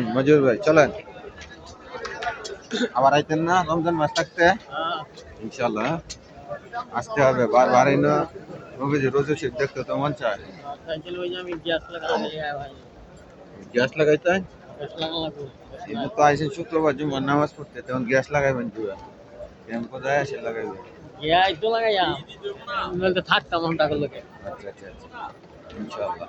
মজুর ভাই চলেন আবার আইতেন না রমজান মাস থাকতে ইনশাল্লাহ আসতে হবে বারবার না নবীজি রোজা শরীফ দেখতে তো মন চায় গ্যাস লাগাইতে হয়? কিন্তু তো আইসেন শুক্রবার জুমার নামাজ পড়তে তখন গ্যাস লাগাইবেন কি ক্যাম্প যায় এসে লাগাইবেন থাকতাম লোকে আচ্ছা আচ্ছা আচ্ছা ইনশাআল্লাহ